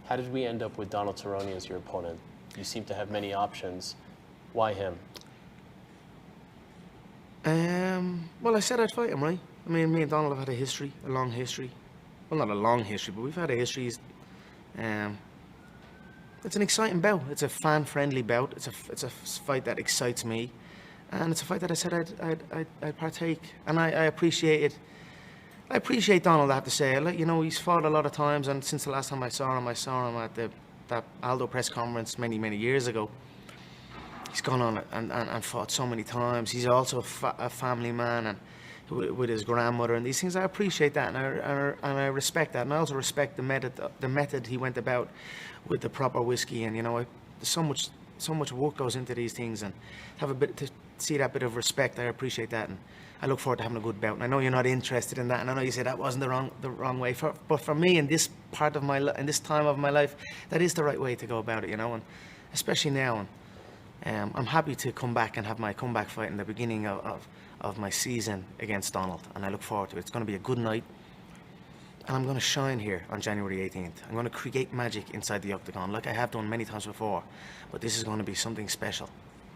How did we end up with Donald Cerrone as your opponent? You seem to have many options. Why him? Well, I said I'd fight him, right? I mean, me and Donald have had a history, a long history. Well, not a long history, but we've had a history. It's an exciting bout. It's a fan-friendly bout. It's a fight that excites me, and it's a fight that I said I'd partake, and I appreciate it. I appreciate Donald, I have to say. You know, he's fought a lot of times, and since the last time I saw him at that Aldo press conference many years ago. He's gone on and fought so many times. He's also a family man, and with his grandmother and these things. I appreciate that, and I respect that, and I also respect the method he went about with the proper whiskey. And you know, there's so much work goes into these things, and to see that bit of respect, I appreciate that, and I look forward to having a good bout. And I know you're not interested in that, and I know you said that wasn't the wrong way. But for me, in this part of in this time of my life, that is the right way to go about it. You know, and especially now. And I'm happy to come back and have my comeback fight in the beginning of my season against Donald, and I look forward to it. It's going to be a good night, and I'm going to shine here on January 18th. I'm going to create magic inside the octagon like I have done many times before, but this is going to be something special.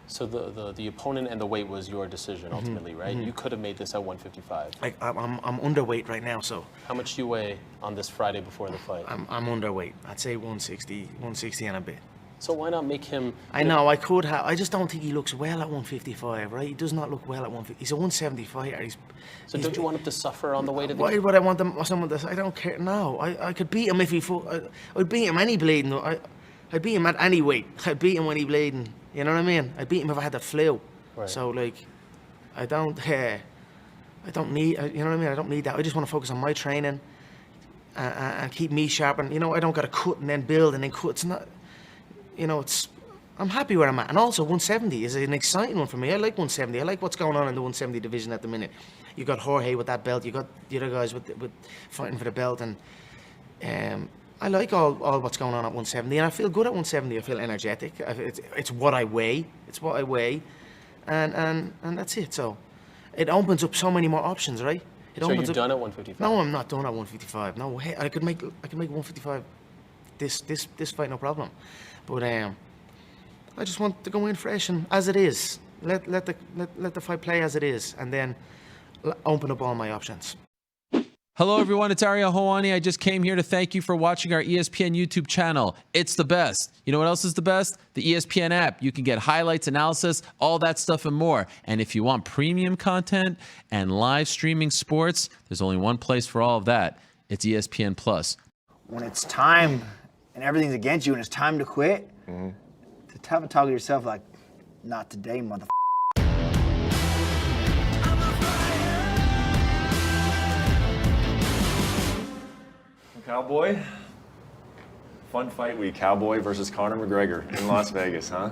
So the opponent and the weight was your decision ultimately, right? You could have made this at 155. I'm underweight right now, so. How much do you weigh on this Friday before the fight? I'm underweight. I'd say 160 and a bit. So why not make him... I know, I could have. I just don't think he looks well at 155, right? He does not look well at 150. He's a 170 fighter. So don't you want him to suffer on the way to the... Why would I want someone to... I don't care. No, I could beat him if he fought. I'd beat him any bleeding. I'd beat him at any weight. I'd beat him when he bleeding. You know what I mean? I'd beat him if I had the flu. Right. So, like, I don't need... You know what I mean? I don't need that. I just want to focus on my training and keep me sharp. And, you know, I don't got to cut and then build and then cut. It's not... You know, I'm happy where I'm at. And also 170 is an exciting one for me. I like 170. I like what's going on in the 170 division at the minute. You got Jorge with that belt. You got the other guys with fighting for the belt. And I like all what's going on at 170. And I feel good at 170. I feel energetic. It's what I weigh. It's what I weigh. And that's it. So it opens up so many more options, right? So you're done at 155? No, I'm not done at 155. No, hey, I could make 155 this fight, no problem. But I just want to go in fresh and as it is. Let the fight play as it is, and then open up all my options. Hello, everyone. It's Ariel Helwani. I just came here to thank you for watching our ESPN YouTube channel. It's the best. You know what else is the best? The ESPN app. You can get highlights, analysis, all that stuff and more. And if you want premium content and live streaming sports, there's only one place for all of that. It's ESPN Plus. When it's time and everything's against you and it's time to quit, to have a talk to yourself like, not today, motherfucker. Cowboy? Fun fight week, Cowboy versus Conor McGregor in Las Vegas, huh?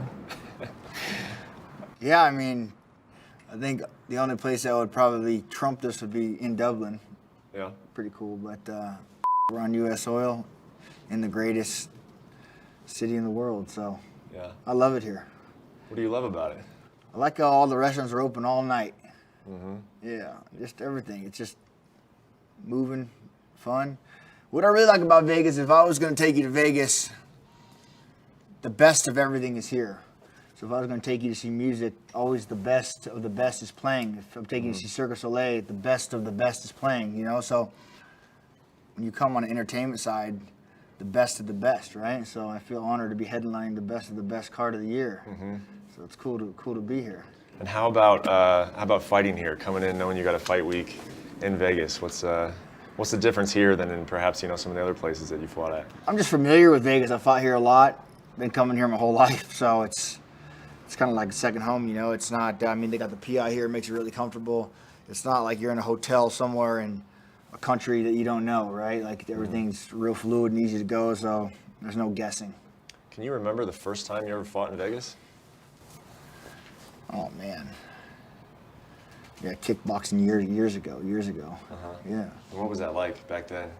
Yeah, I mean, I think the only place that would probably trump this would be in Dublin. Yeah. Pretty cool, but we're on U.S. soil in the greatest city in the world, so Yeah. I love it here. What do you love about it? I like how all the restaurants are open all night. Yeah, just everything. It's just moving, fun. What I really like about Vegas, if I was going to take you to Vegas, the best of everything is here. So if I was going to take you to see music, always the best of the best is playing. If I'm taking you to see Cirque du Soleil, the best of the best is playing, you know? So when you come on the entertainment side, the best of the best, right? So I feel honored to be headlining the best of the best card of the year. So it's cool to be here. And how about fighting here, coming in knowing you got a fight week in Vegas? What's the difference here than in perhaps, you know, some of the other places that you fought at? I'm just familiar with Vegas. I fought here a lot. Been coming here my whole life, so it's kind of like a second home, you know. It's not, I mean, they got the PI here, it makes you really comfortable. It's not like you're in a hotel somewhere in a country that you don't know, right? Like everything's real fluid and easy to go, so there's no guessing. Can you remember the first time you ever fought in Vegas? Oh, man. Yeah, kickboxing years ago. Yeah. And what was that like back then?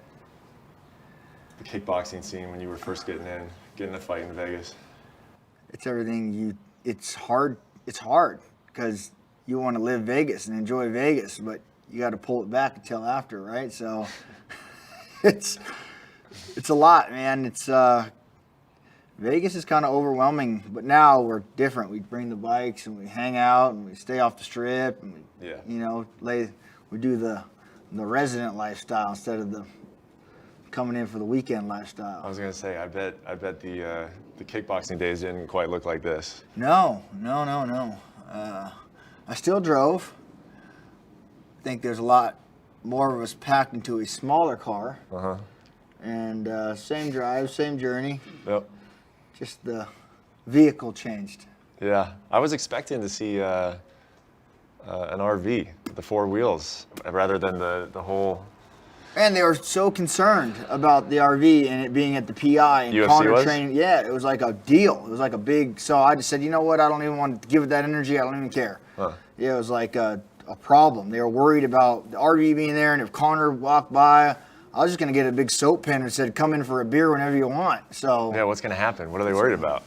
The kickboxing scene when you were first getting a fight in Vegas? It's everything it's hard because you want to live Vegas and enjoy Vegas, but you got to pull it back until after, right? So it's It's a lot, man. It's Vegas is kind of overwhelming, but now we're different. We bring the bikes and we hang out and we stay off the strip and we, you know, we do the resident lifestyle instead of the coming in for the weekend lifestyle. I was gonna say, I bet the kickboxing days didn't quite look like this. No. I still drove. I think there's a lot more of us packed into a smaller car. And same drive, same journey. Yep. Just the vehicle changed. Yeah, I was expecting to see an RV, the 4 wheels, rather than the whole. And they were so concerned about the RV and it being at the PI and UFC Connor was? training. Yeah, it was like a deal. It was like a big. So I just said, you know what? I don't even want to give it that energy. I don't even care. Yeah, it was like a problem. They were worried about the RV being there, and if Connor walked by, I was just gonna get a big soap pen and said, "Come in for a beer whenever you want." So Yeah, what's gonna happen? What are they worried about?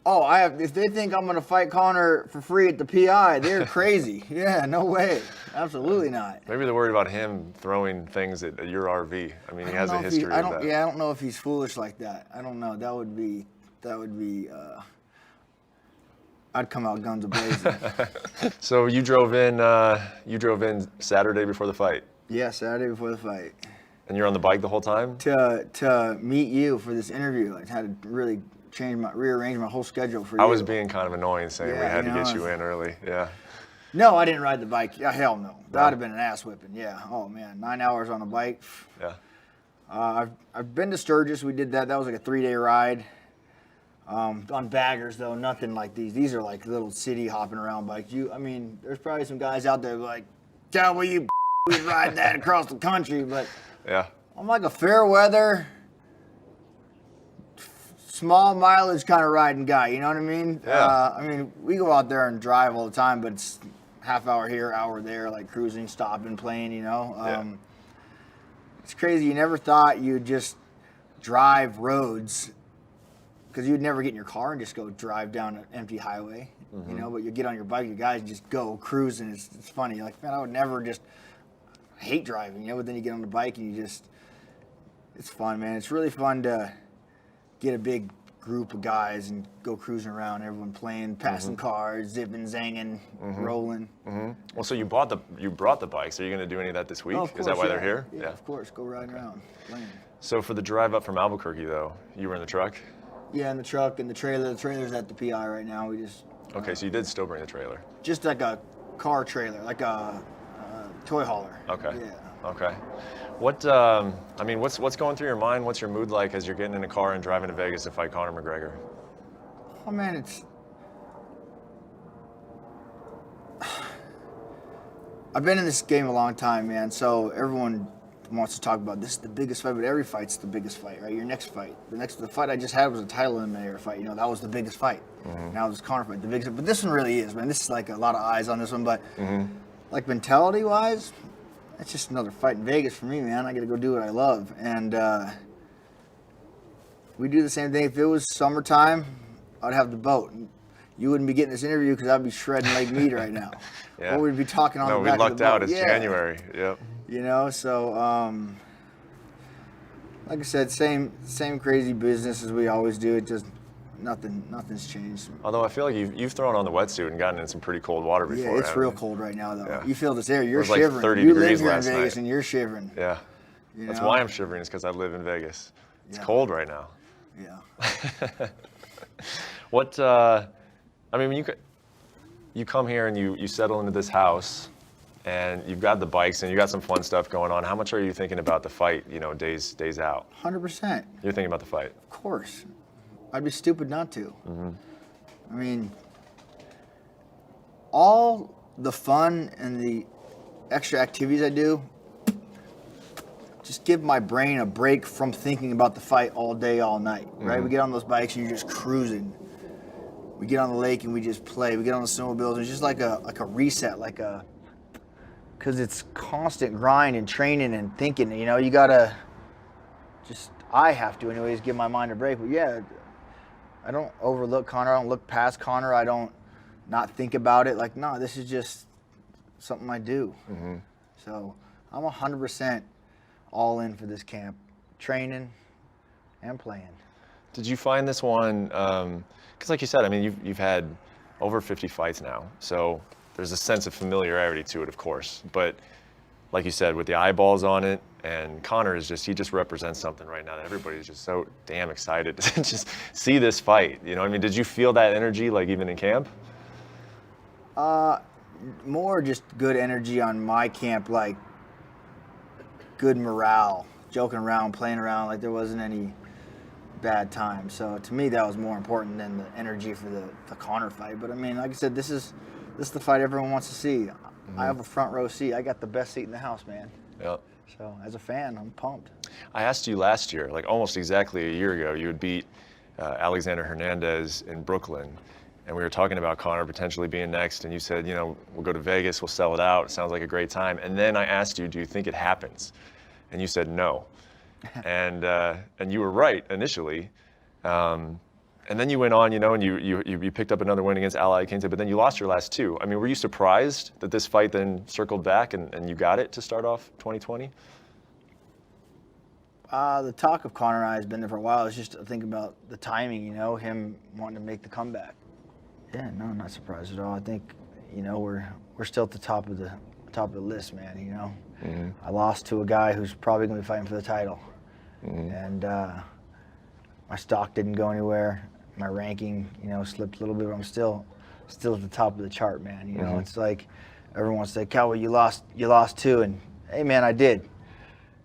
oh, if they think I'm gonna fight Connor for free at the PI, they're crazy. Yeah, no way. Absolutely not. Maybe they're worried about him throwing things at your RV. I mean, he has a history of that. Yeah, I don't know if he's foolish like that. I don't know. That would be. I'd come out guns a-blazing. So you drove in Saturday before the fight, Yeah, Saturday before the fight. and you're on the bike the whole time. To meet you for this interview. I had to really rearrange my whole schedule for you. I was being kind of annoying, saying we Yeah, had you to know, get you in early. Yeah. No, I didn't ride the bike. Yeah, hell no. That would have been an ass whipping. Yeah. Oh man, 9 hours on a bike. Yeah. I've been to Sturgis. We did that. That was like a 3-day ride. On baggers though, nothing like these. These are like little city hopping around bikes. I mean, there's probably some guys out there like, "Cowboy, you we ride that across the country," but Yeah. I'm like a fair weather, small mileage kind of riding guy. You know what I mean? Yeah. I mean, we go out there and drive all the time, but it's half hour here, hour there, like cruising, stopping, playing. You know. Yeah. It's crazy. You never thought you'd just drive roads. Because you'd never get in your car and just go drive down an empty highway, you know. But you get on your bike, you guys just go cruising. It's funny. You're like, man, I would never just hate driving, you know. But then you get on the bike and it's fun, man. It's really fun to get a big group of guys and go cruising around. Everyone playing, passing cars, zipping, zanging, rolling. Well, so you brought the bikes. Are you going to do any of that this week? Oh, of Is that course, why yeah. they're here? Yeah, of course. Go riding around, playing. So for the drive up from Albuquerque, though, you were in the truck. Yeah, in the truck and the trailer. The trailer's at the PI right now. We just Okay, so you did still bring the trailer. just like a car trailer, like a toy hauler. Okay. Yeah. Okay. What's going through your mind? What's your mood like as you're getting in a car and driving to Vegas to fight Conor McGregor? Oh man, I've been in this game a long time, man. So everyone wants to talk about this is the biggest fight, but every fight's the biggest fight, right? Your next fight, the fight I just had was a title eliminator fight. You know, that was the biggest fight. Now this Conor fight, the biggest. But this one really is, man. This is like a lot of eyes on this one, but like mentality-wise, it's just another fight in Vegas for me, man. I got to go do what I love, and we do the same thing. If it was summertime, I'd have the boat. You wouldn't be getting this interview because I'd be shredding leg meat right now. Yeah. Or we'd be talking on No, the we back lucked of the boat. out. It's January. Yep. You know, so like I said, same crazy business as we always do. It just nothing's changed. Although I feel like you've thrown on the wetsuit and gotten in some pretty cold water before. Yeah, it's haven't real you? cold right now though. Yeah. You feel this air, you're was like shivering. 30 you degrees live here in last Vegas night. and you're shivering. Yeah. You That's know? why I'm shivering, is because I live in Vegas. It's Yeah. cold right now. Yeah. What? When you come here and you settle into this house, and you've got the bikes and you got some fun stuff going on. How much are you thinking about the fight? You know, days out. 100%. You're thinking about the fight. Of course. I'd be stupid not to. I mean, all the fun and the extra activities I do just give my brain a break from thinking about the fight all day, all night, right? We get on those bikes and you're just cruising. We get on the lake and we just play. We get on the snowmobiles and it's just like a reset, because it's constant grind and training and thinking, you know, you gotta I have to anyways give my mind a break. But yeah, I don't overlook Conor. I don't look past Conor. I don't not think about it. Like, no, this is just something I do. So I'm 100% all in for this camp, training and playing. Did you find this one, because like you said, I mean, you've had over 50 fights now, so there's a sense of familiarity to it, of course. But like you said, with the eyeballs on it, and Conor is he just represents something right now that everybody's just so damn excited to just see this fight. You know, I mean, did you feel that energy, like even in camp? More just good energy on my camp, like good morale, joking around, playing around, like there wasn't any bad time. So to me, that was more important than the energy for the Conor fight. But I mean, like I said, this is the fight everyone wants to see. I have a front row seat. I got the best seat in the house, man. Yeah. So as a fan, I'm pumped. I asked you last year, like almost exactly a year ago, you had beat Alexander Hernandez in Brooklyn. And we were talking about Conor potentially being next, and you said, you know, we'll go to Vegas, we'll sell it out. It sounds like a great time. And then I asked you, do you think it happens? And you said no. And you were right initially. And then you went on, you know, and you picked up another win against Ally Kinte, but then you lost your last two. I mean, were you surprised that this fight then circled back and you got it to start off 2020? The talk of Conor and I has been there for a while. It's just think about the timing, you know, him wanting to make the comeback. Yeah, no, I'm not surprised at all. I think, you know, we're still at the top of the list, man. You know, I lost to a guy who's probably going to be fighting for the title, and my stock didn't go anywhere. My ranking, you know, slipped a little bit, but I'm still at the top of the chart, man. You know, it's like everyone wants to say, "Cowboy, you lost too," and hey, man, I did,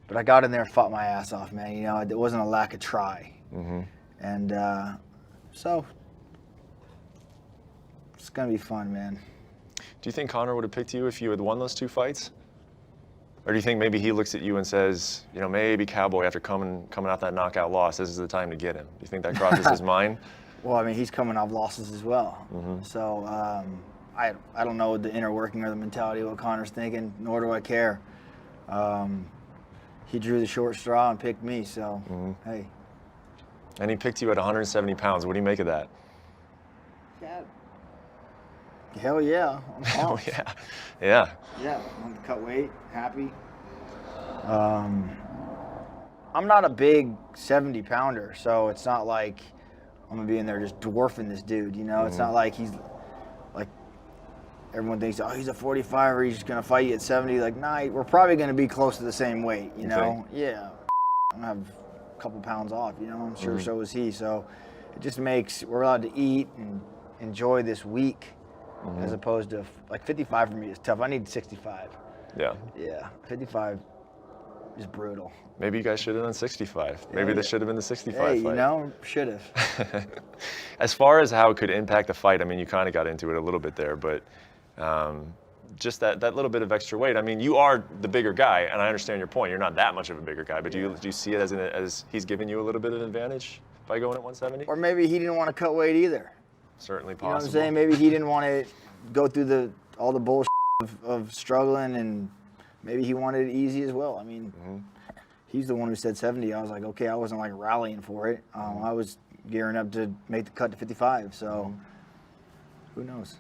but I got in there and fought my ass off, man. You know, it wasn't a lack of try, and so. It's gonna be fun, man. Do you think Conor would have picked you if you had won those two fights? Or do you think maybe he looks at you and says, you know, maybe Cowboy, after coming out that knockout loss, this is the time to get him? Do you think that crosses his mind? Well, I mean, he's coming off losses as well. So I don't know the inner working or the mentality of what Conor's thinking, nor do I care. He drew the short straw and picked me, so hey. And he picked you at 170 pounds. What do you make of that? Yeah. Hell yeah. I'm Oh, yeah. Yeah. Yeah, I'm to cut weight, happy. I'm not a big 70-pounder, so it's not like I'm going to be in there just dwarfing this dude, you know? It's not like he's, like, everyone thinks, oh, he's a 45er, he's just going to fight you at 70. Like, nah, we're probably going to be close to the same weight, you know? Yeah. I'm going to have a couple pounds off, you know? I'm sure so is he. So it just makes, we're allowed to eat and enjoy this week. As opposed to, like, 55 for me is tough. I need 65. Yeah. Yeah, 55 is brutal. Maybe you guys should have done 65. Maybe this should have been the 65 fight. Hey, you know, should have. As far as how it could impact the fight, I mean, you kind of got into it a little bit there, but just that little bit of extra weight. I mean, you are the bigger guy, and I understand your point. You're not that much of a bigger guy, but do you see it as he's giving you a little bit of advantage by going at 170? Or maybe he didn't want to cut weight either. Certainly possible. You know what I'm saying? Maybe he didn't want to go through all the bullshit of struggling, and maybe he wanted it easy as well. I mean, he's the one who said 70. I was like, okay, I wasn't like rallying for it. I was gearing up to make the cut to 55. So who knows?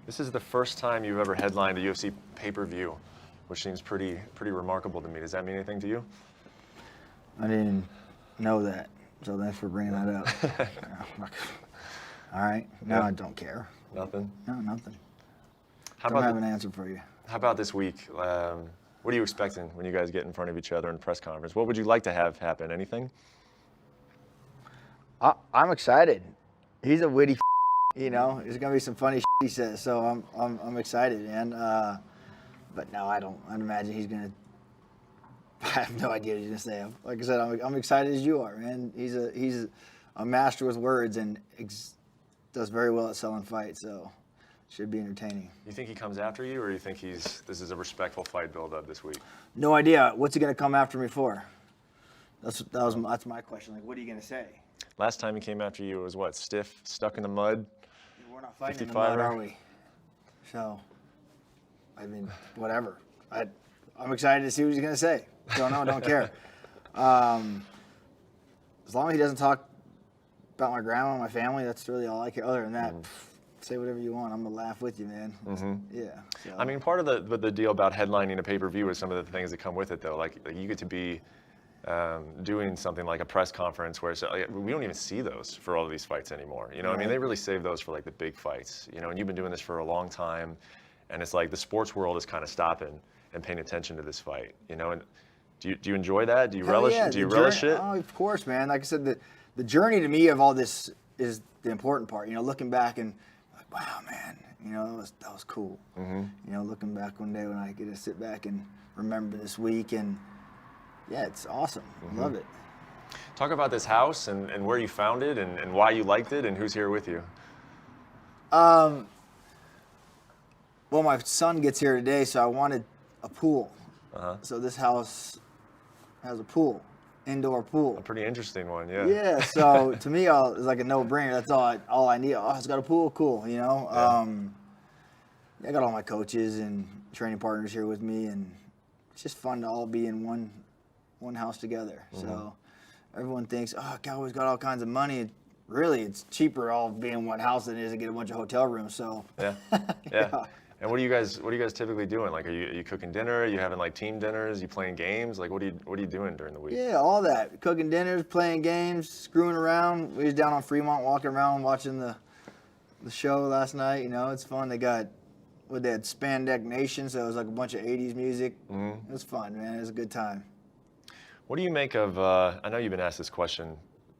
This is the first time you've ever headlined a UFC pay-per-view, which seems pretty remarkable to me. Does that mean anything to you? I didn't know that, so thanks for bringing that up. All right. No, I don't care. Nothing? No, nothing. How Don't about have an answer for you. How about this week? What are you expecting when you guys get in front of each other in a press conference? What would you like to have happen? Anything? I'm excited. He's a witty, you know. There's gonna be some funny he says, so I'm excited, man. But no, I'd imagine he's gonna. I have no idea what he's gonna say. Like I said, I'm excited as you are, man. He's a master with words and does very well at selling fights, so should be entertaining. You think he comes after you, or you think this is a respectful fight build-up this week? No idea. What's he gonna come after me for? That's my question. Like, what are you gonna say? Last time he came after you, it was what? Stiff, stuck in the mud? We're not fighting in the mud, are we? So, I mean, whatever. I'm excited to see what he's gonna say. Don't know, don't care. As long as he doesn't talk about my grandma and my family, that's really all I care. Other than that, say whatever you want. I'm gonna laugh with you, man. Yeah. So. I mean, part of the deal about headlining a pay-per-view is some of the things that come with it, though. Like you get to be doing something like a press conference where we don't even see those for all of these fights anymore. You know, I mean, they really save those for like the big fights. You know, and you've been doing this for a long time, and it's like the sports world is kind of stopping and paying attention to this fight. You know, and do you enjoy that? Do you relish? Yeah, do you relish it? Oh, of course, man. Like I said, the journey to me of all this is the important part. You know, looking back and like, wow, man. You know, that was cool. You know, looking back one day when I get to sit back and remember this week, and yeah, it's awesome. I love it. Talk about this house and where you found it and why you liked it and who's here with you. Well, my son gets here today, so I wanted a pool. So this house has a pool, indoor pool. A pretty interesting one, yeah. Yeah, so to me, it's like a no-brainer. That's all I need. Oh, it's got a pool, cool, you know? I got all my coaches and training partners here with me, and it's just fun to all be in one house together. So everyone thinks, oh, Cowboys got all kinds of money. Really, it's cheaper all being in one house than it is to get a bunch of hotel rooms, so. Yeah. And what are you guys typically doing? Like, are you cooking dinner? Are you having like team dinners? Are you playing games? Like, what are you doing during the week? Yeah, all that. Cooking dinners, playing games, screwing around. We was down on Fremont walking around watching the show last night. You know, it's fun. They had Spandex Nation, so it was like a bunch of 80s music. It was fun, man. It was a good time. What do you make of, I know you've been asked this question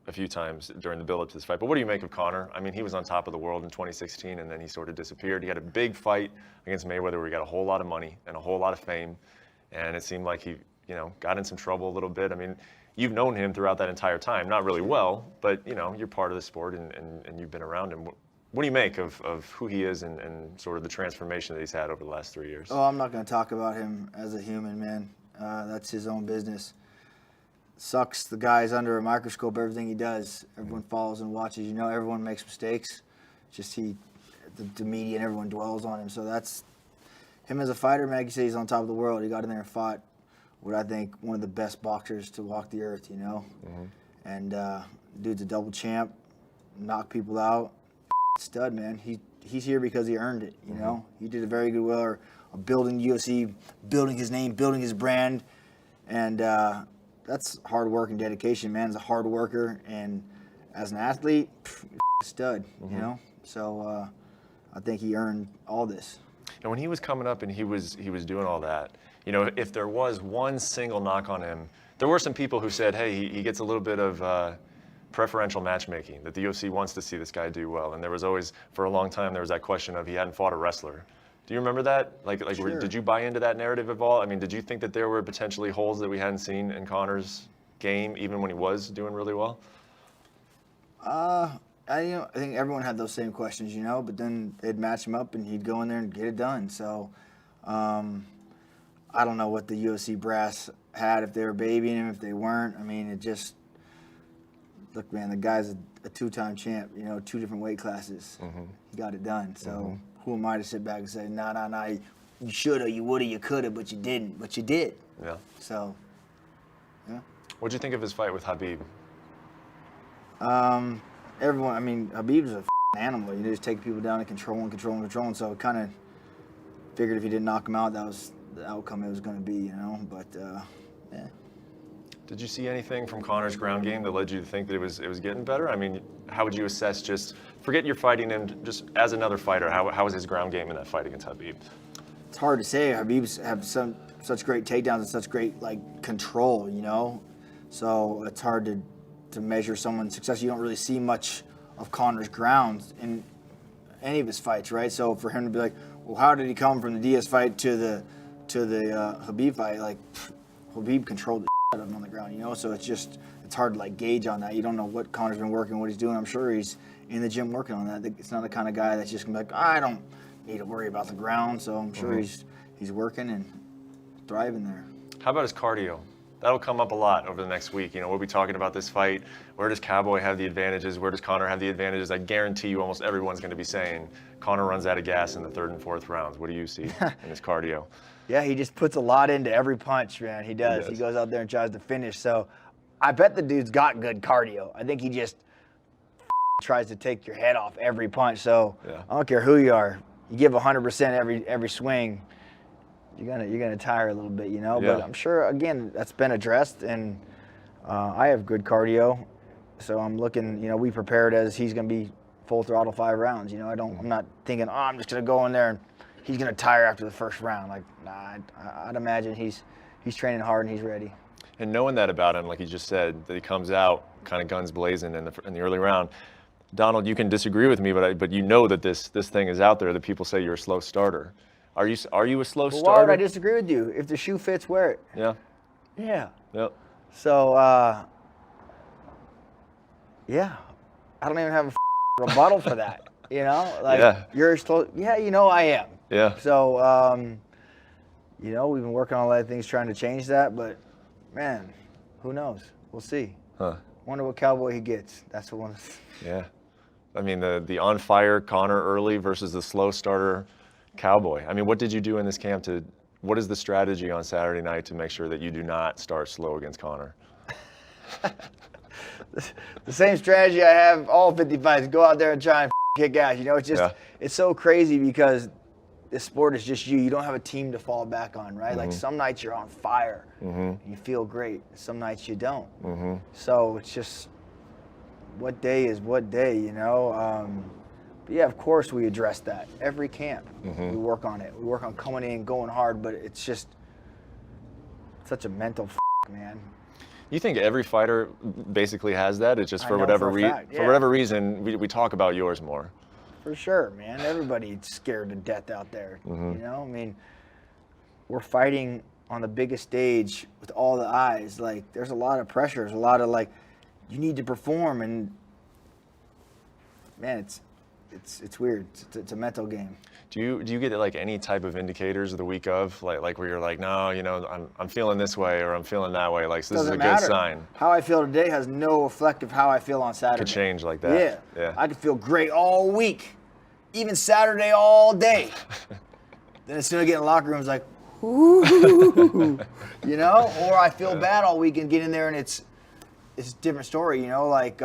a few times during the build-up to this fight, but what do you make of Conor? I mean, he was on top of the world in 2016, and then he sort of disappeared. He had a big fight against Mayweather where he got a whole lot of money and a whole lot of fame, and it seemed like he, you know, got in some trouble a little bit. I mean, you've known him throughout that entire time, not really well, but, you know, you're part of the sport, and you've been around him. What do you make of who he is and sort of the transformation that he's had over the last 3 years? Oh, I'm not going to talk about him as a human, man. That's his own business. Sucks the guy's under a microscope, everything he does. Everyone follows and watches. You know, everyone makes mistakes. Just the media and everyone dwells on him. So that's him as a fighter, man. Like you say, he's on top of the world. He got in there and fought what I think one of the best boxers to walk the earth, you know? And dude's a double champ, knocked people out. Stud, man. He's here because he earned it, you know? He did a very good work of building UFC, building his name, building his brand. And that's hard work and dedication, man. He's a hard worker, and as an athlete, stud, you know? So I think he earned all this. And when he was coming up and he was doing all that, you know, if there was one single knock on him, there were some people who said, hey, he gets a little bit of preferential matchmaking, that the UFC wants to see this guy do well. And there was always, for a long time, there was that question of he hadn't fought a wrestler. Do you remember that? Sure. Did you buy into that narrative at all? I mean, did you think that there were potentially holes that we hadn't seen in Conor's game, even when he was doing really well? I think everyone had those same questions, you know, but then they'd match him up and he'd go in there and get it done. So I don't know what the UFC brass had, if they were babying him, if they weren't. I mean, it just, look, man, the guy's a two-time champ, you know, 2 different weight classes. He got it done. So who am I to sit back and say, nah, you shoulda, you woulda, you coulda, but you didn't. But you did. Yeah. So, yeah. What'd you think of his fight with Khabib? Everyone, I mean, Khabib's a animal. You just take people down and control. And so I kind of figured if he didn't knock him out, that was the outcome it was going to be, you know. But, yeah. Did you see anything from Conor's ground game that led you to think that it was getting better? I mean, how would you assess, just forget you're fighting him, just as another fighter, how was his ground game in that fight against Khabib? It's hard to say. Khabib's have such great takedowns and such great control, you know. So it's hard to measure someone's success. You don't really see much of Conor's ground in any of his fights, right? So for him to be like, well, how did he come from the Diaz fight to the Khabib fight? Like, Khabib controlled the out of him on the ground, you know, so it's hard to gauge on that. You don't know what Conor's been working, what he's doing. I'm sure he's in the gym working on that. It's not the kind of guy that's just gonna be like, I don't need to worry about the ground. So I'm sure he's working and thriving there. How about his cardio? That'll come up a lot over the next week. You know, we'll be talking about this fight. Where does Cowboy have the advantages? Where does Conor have the advantages? I guarantee you almost everyone's going to be saying Conor runs out of gas in the 3rd and 4th rounds. What do you see in his cardio? Yeah, he just puts a lot into every punch, man. He does. He goes out there and tries to finish. So I bet the dude's got good cardio. I think he just tries to take your head off every punch. So Yeah. I don't care who you are. You give 100% every swing, you're gonna tire a little bit, you know. Yeah. But I'm sure again that's been addressed, and I have good cardio, so I'm looking. You know, we prepared as he's gonna be full throttle 5 rounds. You know, I'm not thinking, oh, I'm just gonna go in there and he's gonna tire after the first round. Like, nah, I'd imagine he's training hard and he's ready. And knowing that about him, like you just said, that he comes out kind of guns blazing in the early round. Donald, you can disagree with me, but you know that this thing is out there that people say you're a slow starter. Are you a slow But starter? why would I disagree with you? If the shoe fits, wear it. Yeah. Yeah. Yep. So, yeah, I don't even have a rebuttal for that. You know, like Yeah. you're slow. Yeah, you know I am. Yeah. So, you know, we've been working on a lot of things trying to change that, but man, who knows? We'll see. Huh. Wonder what cowboy he gets. That's what one. Yeah. I mean, the on fire Connor early versus the slow starter Cowboy. I mean, what did you do in this camp what is the strategy on Saturday night to make sure that you do not start slow against Connor? The same strategy I have all 50 fights. Go out there and try and kick ass. You know, it's just, it's so crazy because this sport is just you. You don't have a team to fall back on, right? Like some nights you're on fire and you feel great. Some nights you don't. So it's just what day is what day, you know? But yeah, of course we address that. Every camp, we work on it. We work on coming in, going hard, but it's just such a mental man. You think every fighter basically has that? It's just I for know whatever for a fact, for whatever reason we talk about yours more. For sure, man. Everybody's scared to death out there. You know, I mean, we're fighting on the biggest stage with all the eyes. Like, there's a lot of pressure. There's a lot of like, you need to perform, and man, it's weird. It's a mental game. Do you get like any type of indicators the week of like where you're like, no, you know, I'm feeling this way or I'm feeling that way, like so this is a good sign? How I feel today has no effect of how I feel on Saturday. Could change like that. Yeah. I could feel great all week, even Saturday all day. Then as soon as I get in the locker room, it's like, ooh, you know, or I feel bad all week and get in there and it's a different story, you know, like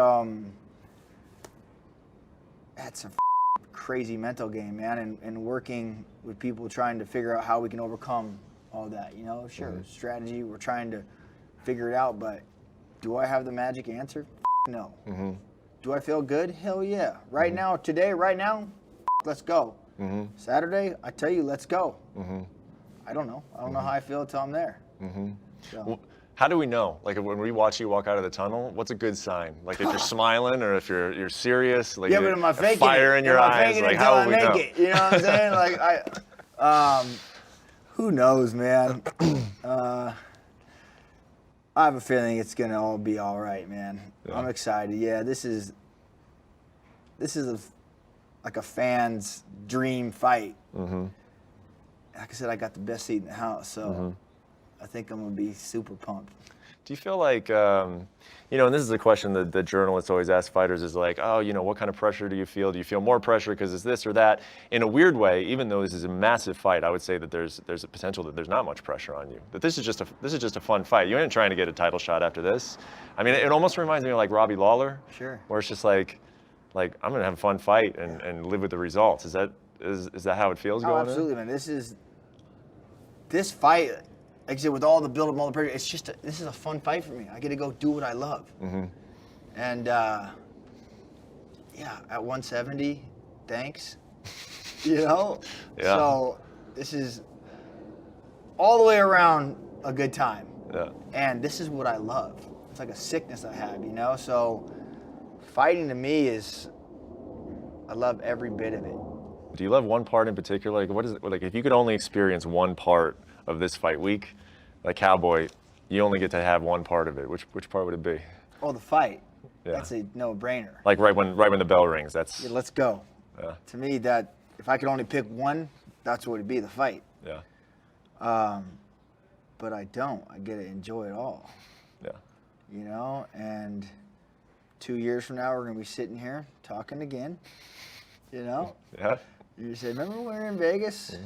that's a crazy mental game, man, and working with people trying to figure out how we can overcome all that, you know. Sure, strategy, we're trying to figure it out, but do I have the magic answer? No. Do I feel good? Hell yeah. Right now, today, right now, let's go. Saturday, I tell you, let's go. I don't know. I don't know how I feel until I'm there. So. Well, how do we know? Like when we watch you walk out of the tunnel, what's a good sign? Like if you're smiling or if you're serious, like yeah, but am I faking fire it? in your eyes, like how will we know? It, you know what I'm saying? Like who knows, man? I have a feeling it's gonna all be all right, man. Yeah. I'm excited. Yeah, this is like a fan's dream fight. Like I said, I got the best seat in the house, so I think I'm gonna be super pumped. Do you feel like, you know, and this is a question that the journalists always ask fighters is like, oh, you know, what kind of pressure do you feel? Do you feel more pressure because it's this or that? In a weird way, even though this is a massive fight, I would say that there's a potential that there's not much pressure on you. That this is just a fun fight. You ain't trying to get a title shot after this. I mean, it almost reminds me of like Robbie Lawler. Sure. Where it's just like I'm gonna have a fun fight and live with the results. Is that how it feels going? Oh, absolutely, man. This fight. Like I said, with all the build-up, all the pressure, it's just this is a fun fight for me. I get to go do what I love. And yeah, at 170, thanks. You know. Yeah. So this is all the way around a good time. Yeah. And this is what I love. It's like a sickness I have, you know. So fighting to me is, I love every bit of it. Do you love one part in particular? Like, what is it like? If you could only experience one part of this fight week, like Cowboy, you only get to have one part of it. Which part would it be? Oh, the fight. Yeah. That's a no-brainer. Like right when the bell rings. That's. Yeah, let's go. Yeah. To me, that if I could only pick one, that's what it'd be, the fight. Yeah. But I don't. I get to enjoy it all. Yeah. You know, and 2 years from now, we're gonna be sitting here talking again. You know. Yeah. You say, remember when we were in Vegas?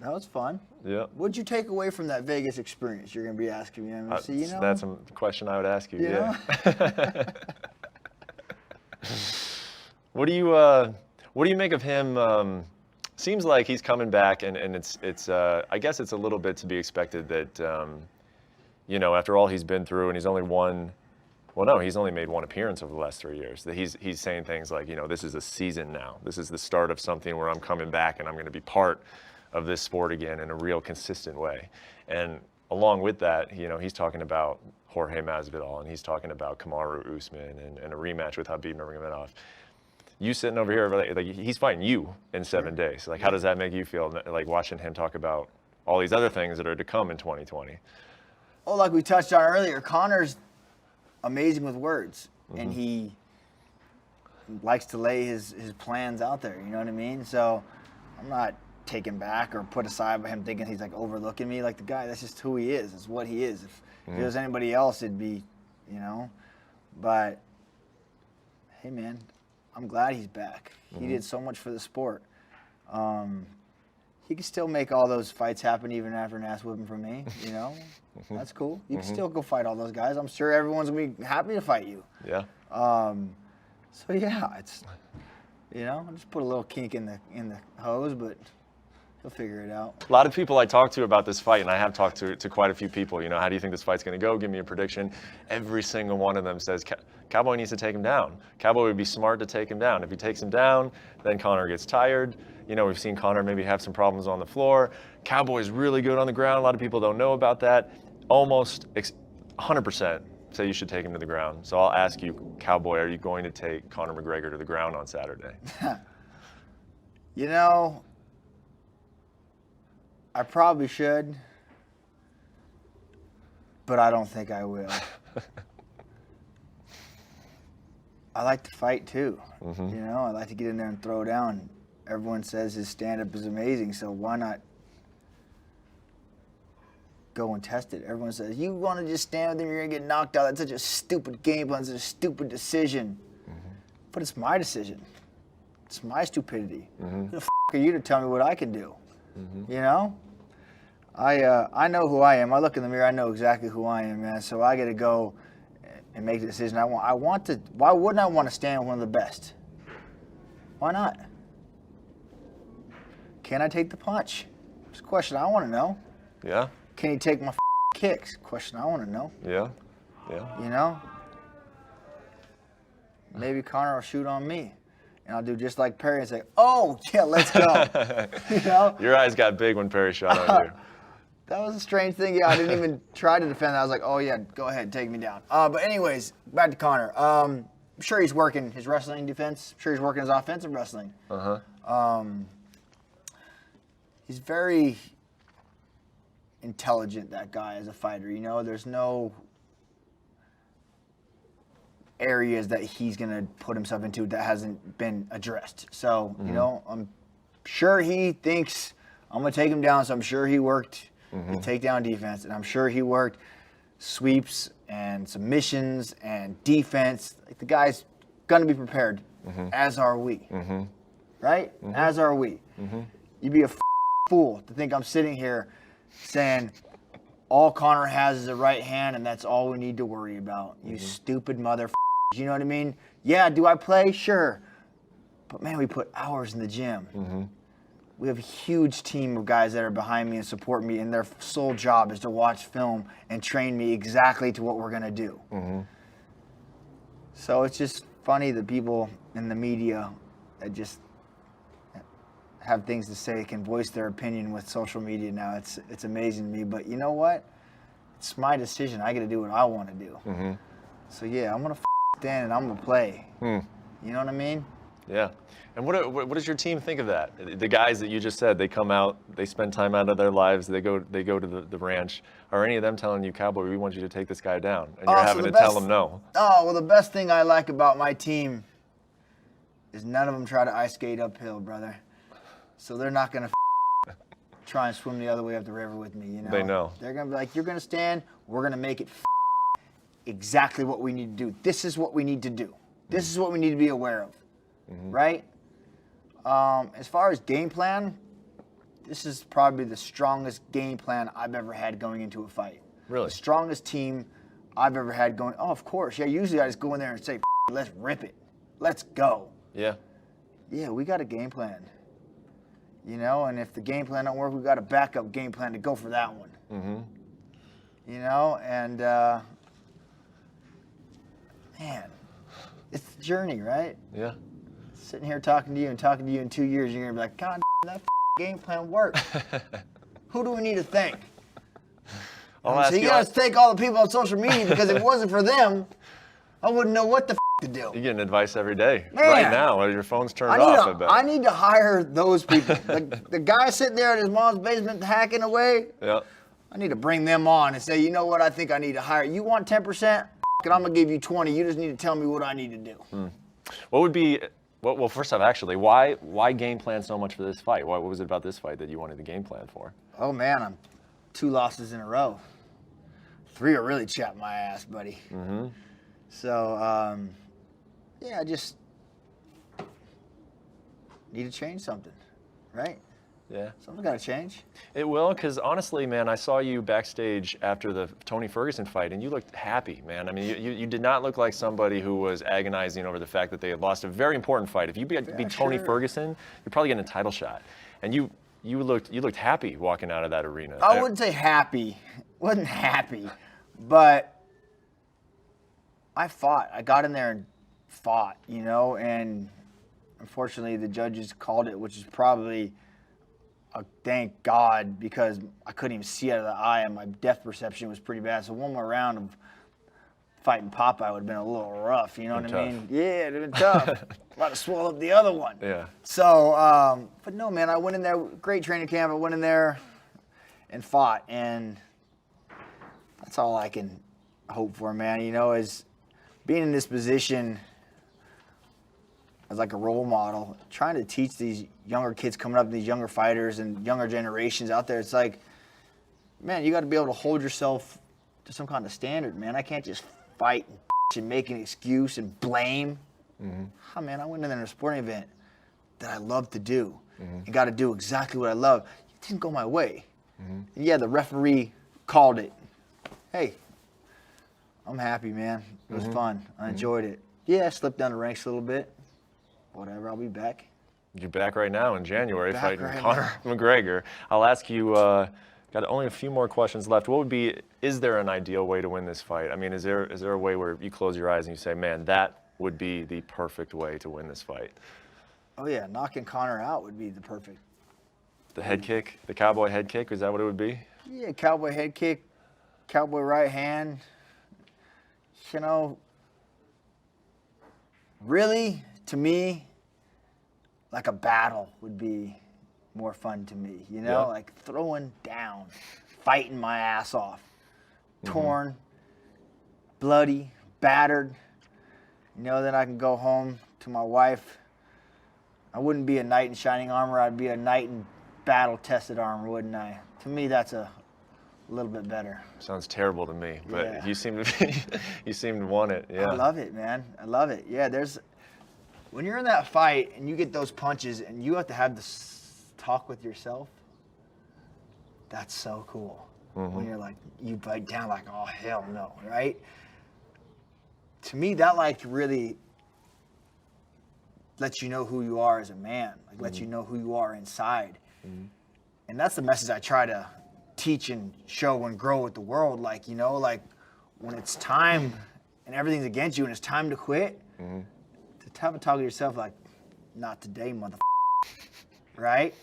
That was fun. Yeah. What'd you take away from that Vegas experience? You're going to be asking me. That's a question I would ask you. Yeah. What do you make of him? Seems like he's coming back, and it's I guess it's a little bit to be expected that you know, after all he's been through, and he's only made one appearance over the last 3 years. That he's saying things like, you know, this is a season now. This is the start of something where I'm coming back and I'm going to be part of this sport again in a real consistent way. And along with that, you know, he's talking about Jorge Masvidal, and he's talking about Kamaru Usman and a rematch with Khabib Nurmagomedov. You sitting over here, like he's fighting you in 7 days. Like, how does that make you feel, like watching him talk about all these other things that are to come in 2020? Oh, like we touched on earlier, Conor's amazing with words, and he likes to lay his plans out there. You know what I mean? So I'm not taken back or put aside by him thinking he's like overlooking me. Like, the guy, that's just who he is. It's what he is. If it was anybody else, it'd be, you know. But hey, man, I'm glad he's back. He did so much for the sport. He can still make all those fights happen even after an ass whipping from me, you know? That's cool. You can still go fight all those guys. I'm sure everyone's going to be happy to fight you. Yeah. So, yeah, it's, you know, I'll just put a little kink in the hose, but he'll figure it out. A lot of people I talk to about this fight, and I have talked to quite a few people, you know, how do you think this fight's going to go? Give me a prediction. Every single one of them says Cowboy needs to take him down. Cowboy would be smart to take him down. If he takes him down, then Conor gets tired. You know, we've seen Conor maybe have some problems on the floor. Cowboy's really good on the ground. A lot of people don't know about that. Almost 100% say you should take him to the ground. So I'll ask you, Cowboy, are you going to take Conor McGregor to the ground on Saturday? You know, I probably should, but I don't think I will. I like to fight too. You know, I like to get in there and throw down. Everyone says his stand-up is amazing, so why not go and test it? Everyone says, you want to just stand with him, you're going to get knocked out. That's such a stupid game plan, such a stupid decision. But it's my decision. It's my stupidity. Who the f*** are you to tell me what I can do? You know? I know who I am. I look in the mirror, I know exactly who I am, man. So I got to go and make the decision. I want to. Why wouldn't I want to stand with one of the best? Why not? Can I take the punch? It's a question I want to know. Yeah. Can he take my kicks? Question I want to know. Yeah. Yeah. You know? Maybe Conor will shoot on me. And I'll do just like Perry and say, oh, yeah, let's go. You know? Your eyes got big when Perry shot on you. That was a strange thing. Yeah, I didn't even try to defend that. I was like, oh, yeah, go ahead, take me down. But anyways, back to Conor. I'm sure he's working his wrestling defense. I'm sure he's working his offensive wrestling. He's very intelligent, that guy, as a fighter. You know, there's no areas that he's going to put himself into that hasn't been addressed. So, you know, I'm sure he thinks I'm going to take him down, so I'm sure he worked the takedown defense, and I'm sure he worked sweeps and submissions and defense. Like, the guy's going to be prepared, as are we. Right? As are we. You'd be a fool to think I'm sitting here saying all Conor has is a right hand and that's all we need to worry about. You stupid mother. You know what I mean? Yeah, do I play? Sure. But man, we put hours in the gym. We have a huge team of guys that are behind me and support me, and their sole job is to watch film and train me exactly to what we're going to do. So it's just funny that people in the media that just have things to say can voice their opinion with social media now. It's amazing to me. But you know what? It's my decision. I got to do what I want to do. So yeah, I'm going to stand and I'm going to play. You know what I mean? Yeah. And what does your team think of that? The guys that you just said, they come out, they spend time out of their lives, they go to the ranch. Are any of them telling you, Cowboy, we want you to take this guy down? And you're having to tell them no. Oh, well, the best thing I like about my team is none of them try to ice skate uphill, brother. So they're not going to try and swim the other way up the river with me, you know? They know. They're going to be like, you're going to stand, we're going to make it exactly what we need to do. This is what we need to do. This is what we need to be aware of, right? As far as game plan, this is probably the strongest game plan I've ever had going into a fight. Really? The strongest team I've ever had going. Oh, of course. Yeah, usually I just go in there and say, let's rip it. Let's go. Yeah. Yeah, we got a game plan. You know, and if the game plan don't work, we got a backup game plan to go for that one. Mm-hmm. You know, and man, it's the journey, right? Yeah. Sitting here talking to you in 2 years, you're gonna be like, God, that game plan worked. Who do we need to thank? So you gotta thank all the people on social media, because if it wasn't for them, I wouldn't know what the to do. You're getting advice every day. Man, right now, while your phone's turned off, I bet. I need to hire those people. the guy sitting there in his mom's basement hacking away, Yeah. I need to bring them on and say, you know what, I think I need to hire. You want 10%? I'm gonna give you 20. You just need to tell me what I need to do. What would be, well, first off, actually, why game plan so much for this fight? What was it about this fight that you wanted the game plan for? Oh man, I'm 2 losses in a row. 3 are really chapped my ass, buddy. Mm-hmm. So, yeah, I just need to change something, right? Yeah. Something's got to change. It will, because honestly, man, I saw you backstage after the Tony Ferguson fight, and you looked happy, man. I mean, you did not look like somebody who was agonizing over the fact that they had lost a very important fight. If you beat Tony Ferguson, you're probably getting a title shot. And you looked happy walking out of that arena. I wouldn't say happy. Wasn't happy, but I fought. I got in there and fought, you know, and unfortunately the judges called it, which is probably thank God, because I couldn't even see out of the eye and my depth perception was pretty bad. So one more round of fighting Popeye would have been a little rough, you know what I mean? Yeah, it'd have been tough. About to swallow up the other one. Yeah. So, but no, man, I went in there, great training camp. I went in there and fought, and that's all I can hope for, man. You know, is being in this position as like a role model, trying to teach these younger kids coming up, these younger fighters and younger generations out there. It's like, man, you got to be able to hold yourself to some kind of standard, man. I can't just fight and make an excuse and blame. Mm-hmm. Oh, man, I went in there in a sporting event that I love to do and got to do exactly what I love. It didn't go my way. Mm-hmm. Yeah, the referee called it. Hey, I'm happy, man. It was fun. I enjoyed it. Yeah, I slipped down the ranks a little bit. Whatever, I'll be back. You're back right now in January fighting right Conor McGregor. I'll ask you, got only a few more questions left. What would be, is there an ideal way to win this fight? I mean, is there a way where you close your eyes and you say, man, that would be the perfect way to win this fight? Oh, yeah, knocking Conor out would be the perfect. The head kick, the cowboy head kick, is that what it would be? Yeah, cowboy head kick, cowboy right hand. You know, really, to me, like a battle would be more fun to me, you know? Yeah. Like throwing down, fighting my ass off, torn, bloody, battered. You know, then I can go home to my wife. I wouldn't be a knight in shining armor, I'd be a knight in battle-tested armor, wouldn't I? To me, that's a little bit better. Sounds terrible to me, but Yeah. you seem to want it. Yeah. I love it, man. I love it. Yeah, when you're in that fight and you get those punches and you have to have this talk with yourself, that's so cool. When you're like, you bite down like, oh, hell no, right? To me, that like really lets you know who you are as a man, like lets you know who you are inside. And that's the message I try to teach and show and grow with the world. Like, you know, like when it's time and everything's against you and it's time to quit, to have a talk to yourself like, not today, motherfucker, right?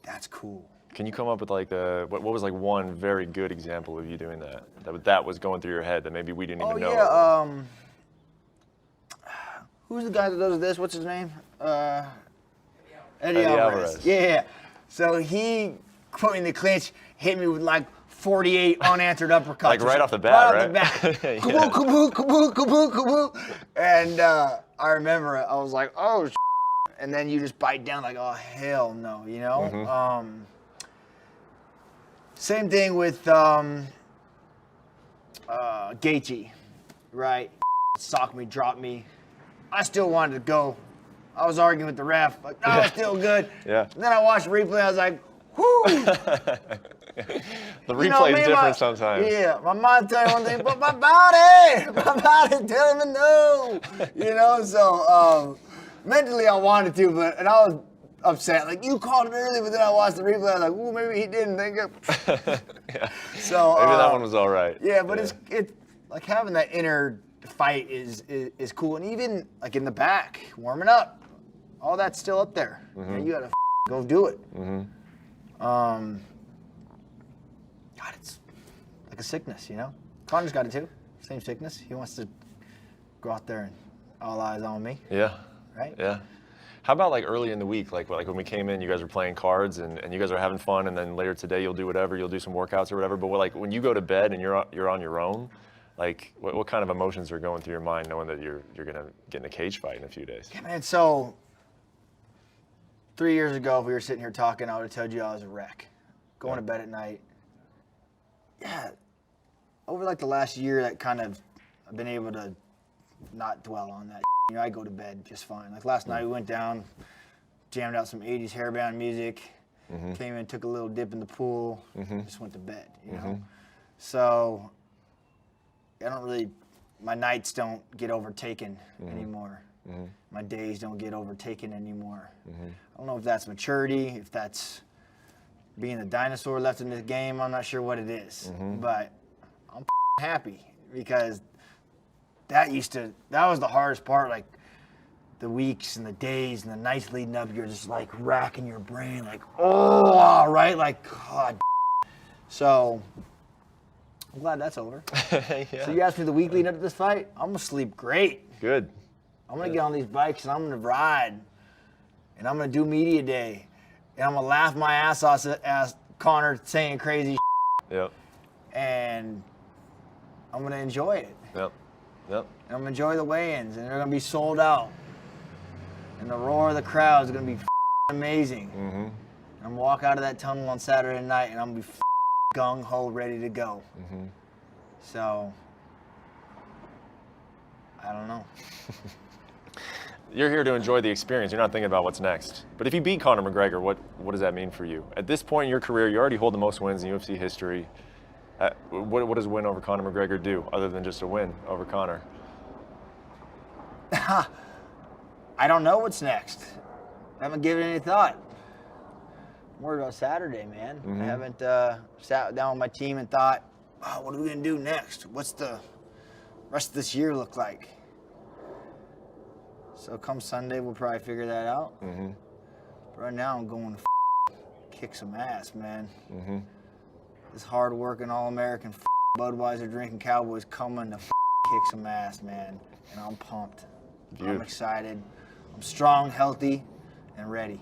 That's cool. Can you come up with like what was like one very good example of you doing that? That was going through your head that maybe we didn't even know. Yeah, who's the guy that does this? What's his name? Eddie Alvarez. Yeah. So he put me in the clinch, hit me with like 48 unanswered uppercuts. Like right off the bat, right? Right off the bat. Kaboo, kaboo, kaboo, kaboo, kaboo. And I remember it. I was like, oh, and then you just bite down like, oh, hell no, you know? Same thing with Gaethje, right? Socked me, dropped me. I still wanted to go. I was arguing with the ref, like, no, it's still good. Yeah. And then I watched the replay, I was like, whoo! The replay is different sometimes. Yeah, my mind telling me one thing, but my body's telling me no. You know, so mentally I wanted to, and I was upset. Like, you called it early, but then I watched the replay. I was like, ooh, maybe he didn't think it. Yeah. So Maybe that one was all right. Yeah, but it's like having that inner fight is cool, and even like in the back, warming up, all that's still up there. Mm-hmm. You gotta go do it. Mm-hmm. God, it's like a sickness, you know. Connor's got it too. Same sickness. He wants to go out there and all eyes on me. Yeah. Right? Yeah. How about like early in the week, like when we came in, you guys were playing cards and you guys are having fun, and then later today you'll do whatever, you'll do some workouts or whatever. But like when you go to bed and you're on your own, like what kind of emotions are going through your mind knowing that you're gonna get in a cage fight in a few days? Yeah, man. So 3 years ago, if we were sitting here talking, I would have told you I was a wreck, going to bed at night. Yeah. Over like the last year, that kind of I've been able to not dwell on that. You know, I go to bed just fine. Like last night, we went down, jammed out some 80s hairbound music, came in, took a little dip in the pool, just went to bed, you know? So I don't really, my nights don't get overtaken anymore. My days don't get overtaken anymore. I don't know if that's maturity, if that's being the dinosaur left in this game. I'm not sure what it is, but I'm happy because that was the hardest part, like the weeks and the days and the nights leading up, you're just like racking your brain, like, oh, right? Like, God. So I'm glad that's over. Yeah. So you asked me the week leading up to this fight, I'm gonna sleep great. Good. I'm gonna get on these bikes and I'm gonna ride, and I'm gonna do media day, and I'm gonna laugh my ass off at Connor saying crazy Yep. and I'm gonna enjoy it. Yep. Yep. And I'm gonna enjoy the weigh-ins, and they're gonna be sold out, and the roar of the crowd is gonna be amazing. I'm gonna walk out of that tunnel on Saturday night, and I'm gonna be gung-ho, ready to go. So I don't know. You're here to enjoy the experience. You're not thinking about what's next. But if you beat Conor McGregor, what does that mean for you? At this point in your career, you already hold the most wins in UFC history. What does a win over Conor McGregor do, other than just a win over Conor? I don't know what's next. I haven't given it any thought. I'm worried about Saturday, man. I haven't sat down with my team and thought, oh, what are we gonna do next? What's the rest of this year look like? So come Sunday, we'll probably figure that out. But right now, I'm going to kick some ass, man. This hard-working, all-American Budweiser drinking Cowboys coming to kick some ass, man. And I'm pumped. I'm excited. I'm strong, healthy, and ready.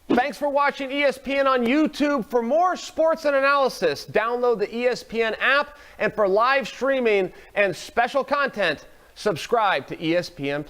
Thanks for watching ESPN on YouTube. For more sports and analysis, download the ESPN app. And for live streaming and special content, subscribe to ESPN+.